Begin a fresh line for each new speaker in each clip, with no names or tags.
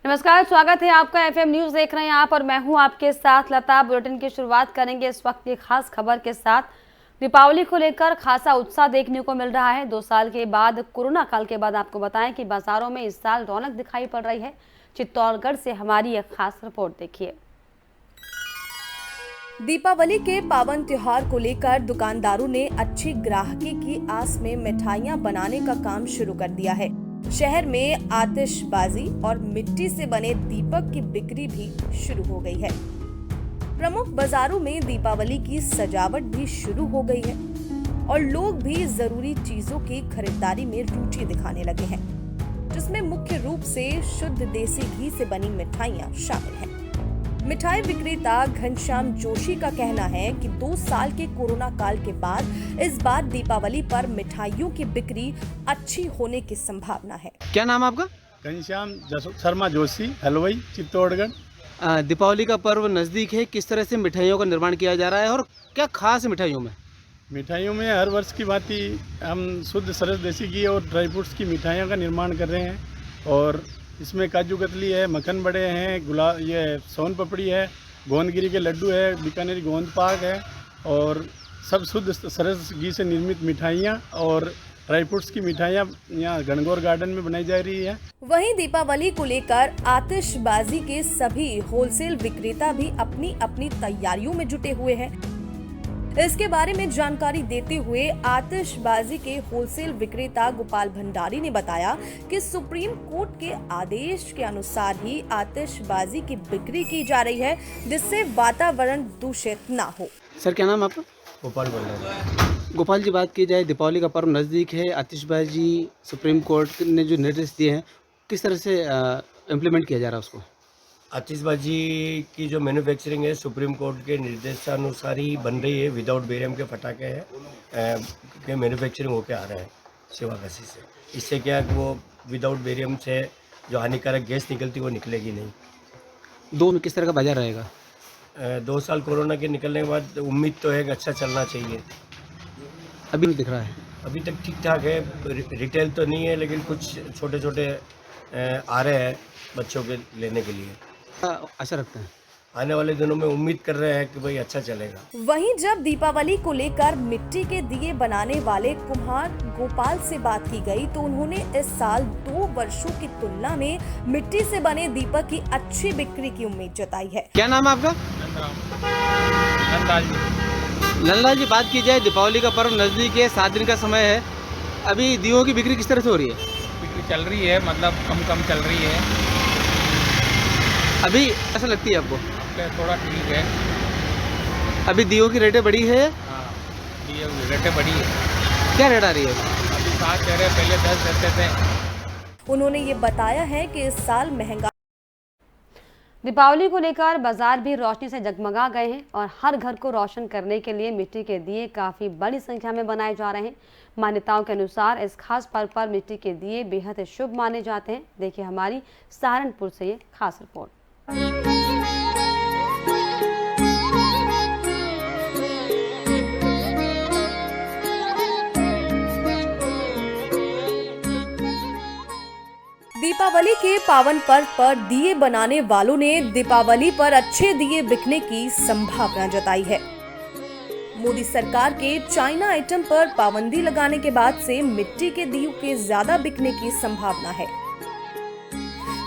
नमस्कार, स्वागत है आपका एफएम न्यूज देख रहे हैं आप और मैं हूं आपके साथ लता। बुलेटिन की शुरुआत करेंगे इस वक्त की खास खबर के साथ। दीपावली को लेकर खासा उत्साह देखने को मिल रहा है। 2 साल के बाद, कोरोना काल के बाद आपको बताएं कि बाजारों में इस साल रौनक दिखाई पड़ रही है। चित्तौड़गढ़ से हमारी एक खास रिपोर्ट देखिए।
दीपावली के पावन त्योहार को लेकर दुकानदारों ने अच्छी ग्राहकी की आस में मिठाइयां बनाने का काम शुरू कर दिया है। शहर में आतिशबाजी और मिट्टी से बने दीपक की बिक्री भी शुरू हो गई है। प्रमुख बाजारों में दीपावली की सजावट भी शुरू हो गई है और लोग भी जरूरी चीजों की खरीदारी में रुचि दिखाने लगे हैं, जिसमें मुख्य रूप से शुद्ध देसी घी से बनी मिठाइयां शामिल हैं। मिठाई विक्रेता घनश्याम जोशी का कहना है कि 2 साल के कोरोना काल के बाद इस बार दीपावली पर मिठाइयों की बिक्री अच्छी होने की संभावना है।
क्या नाम है आपका?
घनश्याम शर्मा जोशी, हलवाई, चित्तौड़गढ़।
दीपावली का पर्व नज़दीक है, किस तरह से मिठाइयों का निर्माण किया जा रहा है और क्या खास है मिठाइयों में?
मिठाइयों में हर वर्ष की भांति हम शुद्ध सरस देसी घी और ड्राई फ्रूट्स की मिठाइयों का निर्माण कर रहे हैं। और इसमें काजू कतली है, मक्खन बड़े हैं, ये सोन पपड़ी है, गोंदगिरी के लड्डू है, बीकानेरी गोंद पाक है और सब शुद्ध सरस घी से निर्मित मिठाइयाँ और ड्राई फ्रूट्स की मिठाइयाँ यहाँ गणगौर गार्डन में बनाई जा रही है।
वहीं दीपावली को लेकर आतिशबाजी के सभी होलसेल विक्रेता भी अपनी अपनी तैयारियों में जुटे हुए हैं। इसके बारे में जानकारी देते हुए आतिशबाजी के होलसेल विक्रेता गोपाल भंडारी ने बताया कि सुप्रीम कोर्ट के आदेश के अनुसार ही आतिशबाजी की बिक्री की जा रही है, जिससे वातावरण दूषित ना हो।
सर, क्या नाम है आपका?
गोपाल भंडारी।
गोपाल जी, बात की जाए दीपावली का पर्व नज़दीक है, आतिशबाजी सुप्रीम कोर्ट ने जो निर्देश दिए हैं, किस तरह से इम्प्लीमेंट किया जा रहा है उसको?
आतिशबाजी की जो मैन्युफैक्चरिंग है सुप्रीम कोर्ट के निर्देशानुसार ही बन रही है। विदाउट बेरियम के पटाखे हैं के मैन्युफैक्चरिंग होके आ रहे हैं शिवाकाशी से। इससे क्या है कि वो विदाउट बेरियम से जो हानिकारक गैस निकलती वो निकलेगी नहीं।
2 में किस तरह का बाजार रहेगा?
2 साल कोरोना के निकलने के बाद उम्मीद तो है कि अच्छा चलना चाहिए।
अभी नहीं दिख रहा है?
अभी तक ठीक ठाक है, रिटेल तो नहीं है, लेकिन कुछ छोटे छोटे आ रहे हैं बच्चों के लेने के लिए।
आशा रखते हैं
आने वाले दिनों में उम्मीद कर रहे हैं कि भाई अच्छा चलेगा।
वहीं जब दीपावली को लेकर मिट्टी के दिए बनाने वाले कुम्हार गोपाल से बात की गई तो उन्होंने इस साल 2 वर्षों की तुलना में मिट्टी से बने दीपक की अच्छी बिक्री की उम्मीद जताई है।
क्या नाम है आपका? नंदलाल जी, बात की जाए दीपावली का पर्व नज़दीक है, 7 दिन का समय है, अभी दियों की बिक्री किस तरह से हो रही है?
बिक्री चल रही है, मतलब कम चल रही है।
अभी ऐसा लगती है आपको?
थोड़ा ठीक है।
अभी दियों की रेटें बढ़ी है?
हाँ, ये रेटें बढ़ी है।
क्या रेट आ रही है?
अभी 7 कह रहे, पहले 10 देते थे।
उन्होंने ये बताया है कि इस साल महंगा
दीपावली को लेकर बाजार भी रोशनी से जगमगा गए हैं और हर घर को रोशन करने के लिए मिट्टी के दिए काफ़ी बड़ी संख्या में बनाए जा रहे हैं। मान्यताओं के अनुसार इस खास पर्व पर मिट्टी के दिए बेहद शुभ माने जाते हैं। देखिए हमारी सहारनपुर से ये खास रिपोर्ट।
दीपावली के पावन पर्व पर दिए बनाने वालों ने दीपावली पर अच्छे दिए बिकने की संभावना जताई है। मोदी सरकार के चाइना आइटम पर पाबंदी लगाने के बाद से मिट्टी के दियों के ज्यादा बिकने की संभावना है।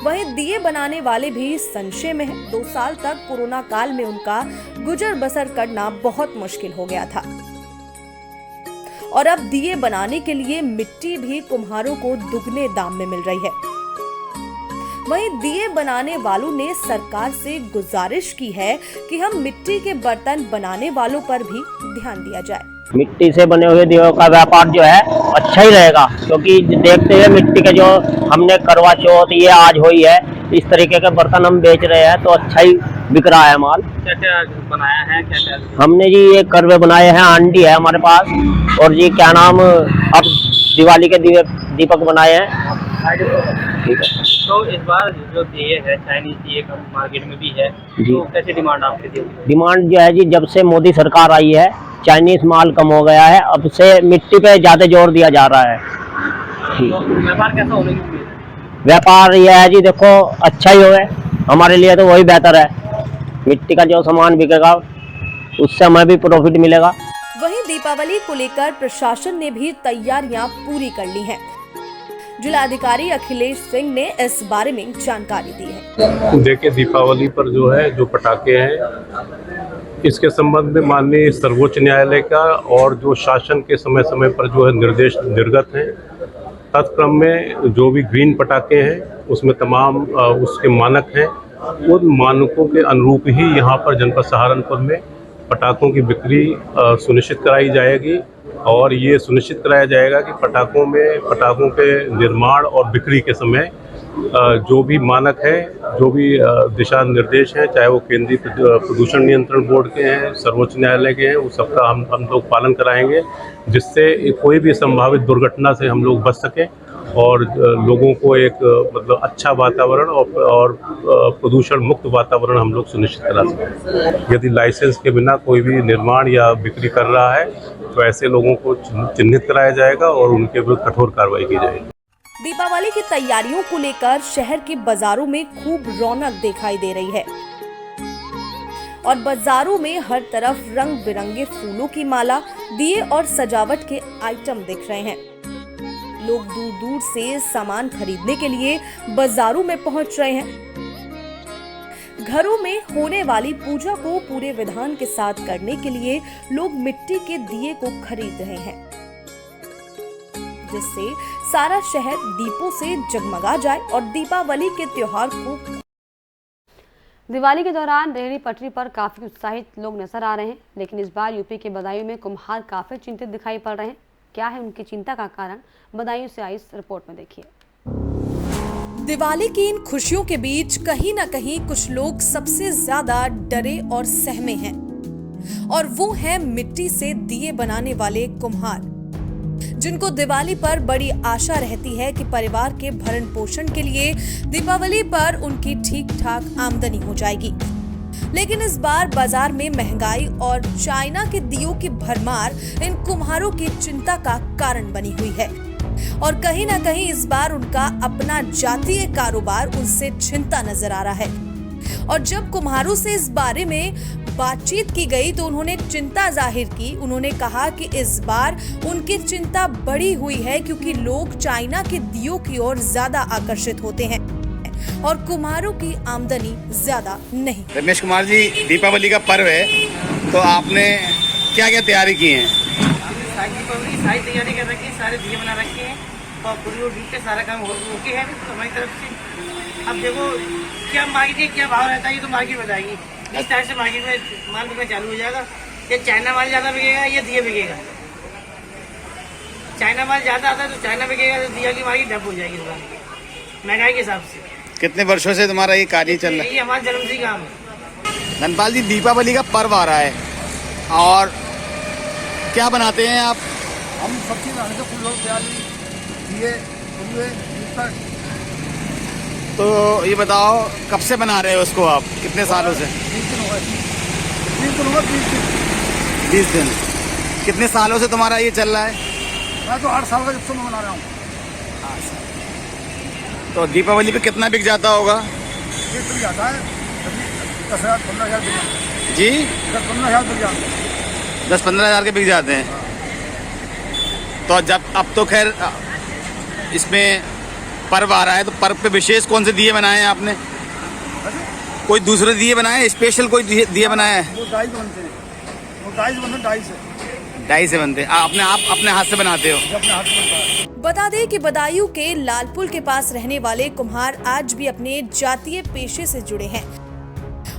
वहीं दिए बनाने वाले भी संशय में हैं। 2 साल तक कोरोना काल में उनका गुजर बसर करना बहुत मुश्किल हो गया था और अब दिए बनाने के लिए मिट्टी भी कुम्हारों को दुगने दाम में मिल रही है। वहीं दिए बनाने वालों ने सरकार से गुजारिश की है कि हम मिट्टी के बर्तन बनाने वालों पर भी ध्यान दिया जाए।
मिट्टी से बने हुए दियों का व्यापार जो है अच्छा ही रहेगा, क्योंकि देखते हैं मिट्टी के जो हमने करवा चौथ ये आज हुई है, इस तरीके के बर्तन हम बेच रहे हैं तो अच्छा ही बिक रहा है माल।
क्या क्या बनाया है? क्या
हमने जी ये करवे बनाए हैं, हांडी है हमारे पास, और जी क्या नाम अब दिवाली के दीपक बनाए हैं।
ठीक है। तो इस बार जो दिए है चाइनीज दिए का मार्केट में भी है, तो कैसे डिमांड आपके दिए?
डिमांड जो है जी, जब से मोदी सरकार आई है चाइनीज माल कम हो गया है, अब से मिट्टी पे ज्यादा जोर दिया जा रहा है।
तो व्यापार कैसा होने की उम्मीद है?
व्यापार ये है जी, देखो अच्छा ही होगा हमारे लिए, तो वही बेहतर है। मिट्टी का जो सामान बिकेगा उससे हमें भी प्रॉफिट मिलेगा।
वहीं दीपावली को लेकर प्रशासन ने भी तैयारियां पूरी कर ली हैं। जिलाधिकारी अखिलेश सिंह ने इस बारे में जानकारी दी है।
देखिए, दीपावली पर जो है जो पटाखे हैं, इसके संबंध में माननीय सर्वोच्च न्यायालय का और जो शासन के समय समय पर जो है निर्देश निर्गत हैं, तत्क्रम में जो भी ग्रीन पटाखे हैं उसमें तमाम उसके मानक हैं, उन मानकों के अनुरूप ही यहाँ पर जनपद सहारनपुर में पटाखों की बिक्री सुनिश्चित कराई जाएगी। और ये सुनिश्चित कराया जाएगा कि पटाखों के निर्माण और बिक्री के समय जो भी मानक है, जो भी दिशा निर्देश हैं, चाहे वो केंद्रीय प्रदूषण नियंत्रण बोर्ड के हैं, सर्वोच्च न्यायालय के हैं, उस सबका हम लोग पालन कराएंगे, जिससे कोई भी संभावित दुर्घटना से हम लोग बच सकें और लोगों को एक मतलब अच्छा वातावरण और प्रदूषण मुक्त वातावरण हम लोग सुनिश्चित करा सकें। यदि लाइसेंस के बिना कोई भी निर्माण या बिक्री कर रहा है तो ऐसे लोगों को चिन्हित कराया जाएगा और उनके विरुद्ध कठोर कार्रवाई की जाएगी।
दीपावली की तैयारियों को लेकर शहर के बाजारों में खूब रौनक दिखाई दे रही है और बाजारों में हर तरफ रंग बिरंगे फूलों की माला, दिए और सजावट के आइटम दिख रहे हैं। लोग दूर दूर से सामान खरीदने के लिए बाजारों में पहुंच रहे हैं। घरों में होने वाली पूजा को पूरे विधान के साथ करने के लिए लोग मिट्टी के दिए को खरीद रहे हैं, जिससे सारा शहर दीपों से जगमगा जाए और दीपावली के त्योहार को।
दिवाली के दौरान रेहड़ी पटरी पर काफी उत्साहित लोग नजर आ रहे हैं, लेकिन इस बार यूपी के बदायूं में कुम्हार काफी चिंतित दिखाई पड़ रहे हैं। क्या है उनकी चिंता का कारण, बदायूं से आई इस रिपोर्ट में देखिए।
दिवाली की इन खुशियों के बीच कहीं न कहीं कुछ लोग सबसे ज्यादा डरे और सहमे हैं, और वो है मिट्टी से दिए बनाने वाले कुम्हार, जिनको दिवाली पर बड़ी आशा रहती है कि परिवार के भरण पोषण के लिए दीपावली पर उनकी ठीक ठाक आमदनी हो जाएगी। लेकिन इस बार बाजार में महंगाई और चाइना के दियों की भरमार इन कुम्हारों की चिंता का कारण बनी हुई है, और कहीं ना कहीं इस बार उनका अपना जातीय कारोबार उनसे छिनता नजर आ रहा है। और जब कुम्हारों से इस बारे में बातचीत की गई तो उन्होंने चिंता जाहिर की। उन्होंने कहा कि इस बार उनकी चिंता बढ़ी हुई है क्योंकि लोग चाइना के दियों की ओर ज्यादा आकर्षित होते हैं और कुम्हारों की आमदनी ज्यादा नहीं।
रमेश कुमार जी, दीपावली का पर्व है तो आपने क्या क्या तैयारी की है?
सारी तैयारी कर रखी है, सारे दिए बना रखे हैं और पूरी डीप पे सारा काम ओके है हमारी तरफ से। अब देखो क्या मार्केट क्या भाव रहता है ये तो मार्केट बताएगी। इस तरह से मार्केट में माल बिकना चालू हो जाएगा। ये चाइना माल ज़्यादा बिकेगा, ये दिया बिकेगा। चाइना माल ज़्यादा आता है तो चाइना बिकेगा, तो दिया की मार्केट डब हो जाएगी महंगाई के हिसाब से।
कितने वर्षों से तुम्हारा ये कार्य चल रहा है?
ये हमारा जन्म से काम है।
धनपाल जी, दीपावली का पर्व आ रहा है और क्या बनाते हैं आप?
हम सब्जी बनाने से फूल दिए
तो ये बताओ कब से बना रहे हो उसको आप? कितने सालों से? 20 दिन। कितने सालों से तुम्हारा ये चल रहा है?
मैं तो 8 साल का जब से मैं बना रहा हूँ।
तो दीपावली पे कितना बिक जाता होगा?
बिक जाता है 10,000 15,000
जी,
10-15,000 बिक जाते हैं।
10-15 हज़ार के बिक जाते हैं। तो जब अब तो खैर इसमें पर्व आ रहा है तो पर्व पे विशेष कौन से दिए बनाए हैं आपने? कोई दूसरे दिए बनाए, स्पेशल कोई दिए बनाए हैं?
वो डाई बनते हैं, वो डाई से
बनते हैं। आप अपने हाथ से बनाते हो?
अपने हाथ से बनता है।
बता दें कि बदायूं के लालपुल के पास रहने वाले कुम्हार आज भी अपने जातीय पेशे से जुड़े हैं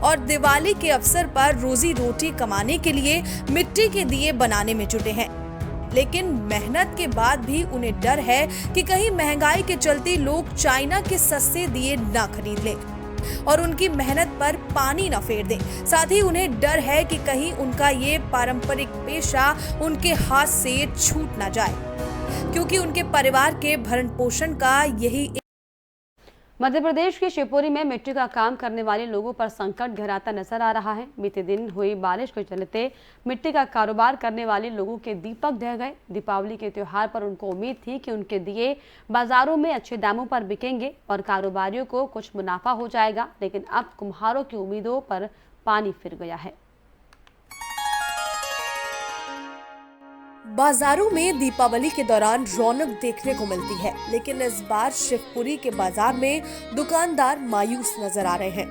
और दिवाली के अवसर पर रोजी रोटी कमाने के लिए मिट्टी के दिए बनाने में जुटे हैं। लेकिन मेहनत के बाद भी उन्हें डर है कि कहीं महंगाई के चलते लोग चाइना के सस्ते दिए ना खरीद लें और उनकी मेहनत पर पानी न फेर दें। साथ ही उन्हें डर है कि कहीं उनका ये पारंपरिक पेशा उनके हाथ से छूट न जाए, क्योंकि उनके परिवार के भरण पोषण का यही
मध्य प्रदेश के शिवपुरी में मिट्टी का काम करने वाले लोगों पर संकट गहराता नजर आ रहा है। बीते दिन हुई बारिश के चलते मिट्टी का कारोबार करने वाले लोगों के दीपक ढह गए। दीपावली के त्योहार पर उनको उम्मीद थी कि उनके दिए बाजारों में अच्छे दामों पर बिकेंगे और कारोबारियों को कुछ मुनाफा हो जाएगा, लेकिन अब कुम्हारों की उम्मीदों पर पानी फिर गया है।
बाजारों में दीपावली के दौरान रौनक देखने को मिलती है, लेकिन इस बार शिवपुरी के बाजार में दुकानदार मायूस नजर आ रहे हैं।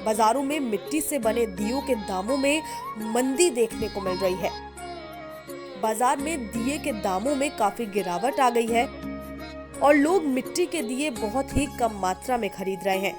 बाजारों में मिट्टी से बने दियों के दामों में मंदी देखने को मिल रही है। बाजार में दिए के दामों में काफी गिरावट आ गई है और लोग मिट्टी के दिए बहुत ही कम मात्रा में खरीद रहे हैं,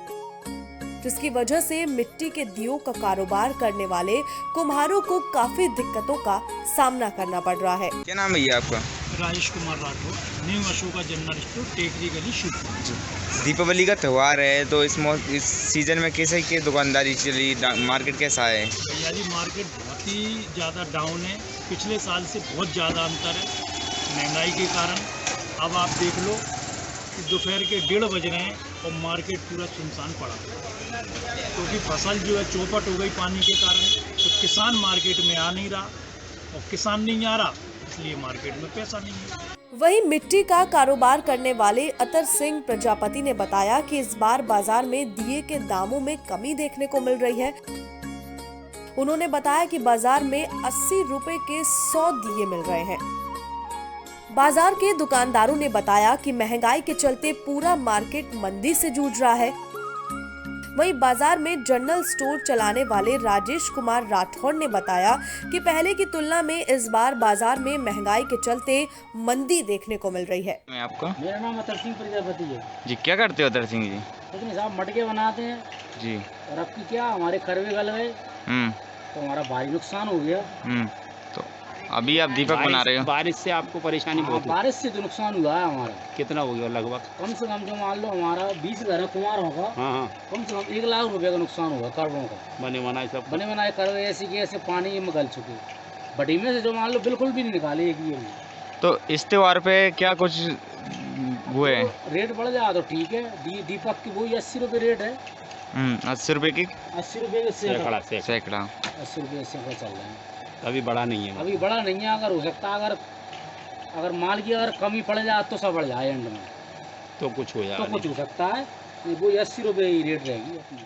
जिसकी वजह से मिट्टी के दियों का कारोबार करने वाले कुम्हारों को काफी दिक्कतों का सामना करना पड़ रहा है।
क्या नाम है ये आपका?
Rajesh Kumar Rathore, new Ashoka general store, Tekri गली, शिवपुरी।
दीपावली का त्यौहार है तो इस सीजन में कैसे की दुकानदारी चली, मार्केट कैसा है?
यानी मार्केट बहुत ही ज़्यादा डाउन है, पिछले साल से बहुत ज़्यादा अंतर है महंगाई के कारण। अब आप देख लो कि दोपहर के 1:30 बज रहे हैं और मार्केट पूरा सुनसान पड़ा, क्योंकि फसल जो है चौपट हो गई पानी के कारण। तो किसान मार्केट में आ नहीं रहा और किसान नहीं आ रहा, इसलिए मार्केट में पैसा नहीं है।
वहीं मिट्टी का कारोबार करने वाले अतर सिंह प्रजापति ने बताया कि इस बार बाजार में दिए के दामों में कमी देखने को मिल रही है। उन्होंने बताया कि बाजार में 80 रुपए के 100 दिए मिल रहे हैं। बाजार के दुकानदारों ने बताया कि महंगाई के चलते पूरा मार्केट मंदी से जूझ रहा है। वहीं बाजार में जनरल स्टोर चलाने वाले राजेश कुमार राठौर ने बताया कि पहले की तुलना में इस बार बाजार में महंगाई के चलते मंदी देखने को मिल रही है।
मैं आपका?
मेरा नाम अतर सिंह प्रजापति है
जी। क्या करते हो अतर सिंह जी?
कुछ नहीं साहब, मटके बनाते हैं
जी।
और अब की क्या हमारे करवे गल गए तो हमारा भारी नुकसान हो गया।
तो अभी आप दीपक बना रहे हो?
बारिश से आपको परेशानी बहुत हुई?
बारिश से तो नुकसान हुआ है हमारा।
कितना हो गया लगभग?
कम से कम जो मान लो हमारा 20 घर कुमार होगा।
हाँ।
कम से कम 1 लाख रुपए का नुकसान हुआ करवों का।
बने बनाए
करवे ऐसे की ऐसे पानी में गल चुके, बटी में से जो मान लो बिल्कुल भी नहीं निकाले एक ये।
तो इस त्योहार पे क्या कुछ हुए?
तो रेट बढ़ जाए तो ठीक है। दीपक की वही 80 रुपये रेट है।
80 रुपये की?
80 रुपये के
सैकड़ा।
80 रुपये सैकड़ा चल रहे हैं।
अभी बड़ा नहीं है?
अभी बड़ा नहीं है। अगर हो सकता है अगर माल की अगर कमी पड़ जाए तो सब बढ़ जाए एंड में,
तो कुछ हो जाए,
तो कुछ हो सकता है। वो 80 रुपये ही रेट रहेगी।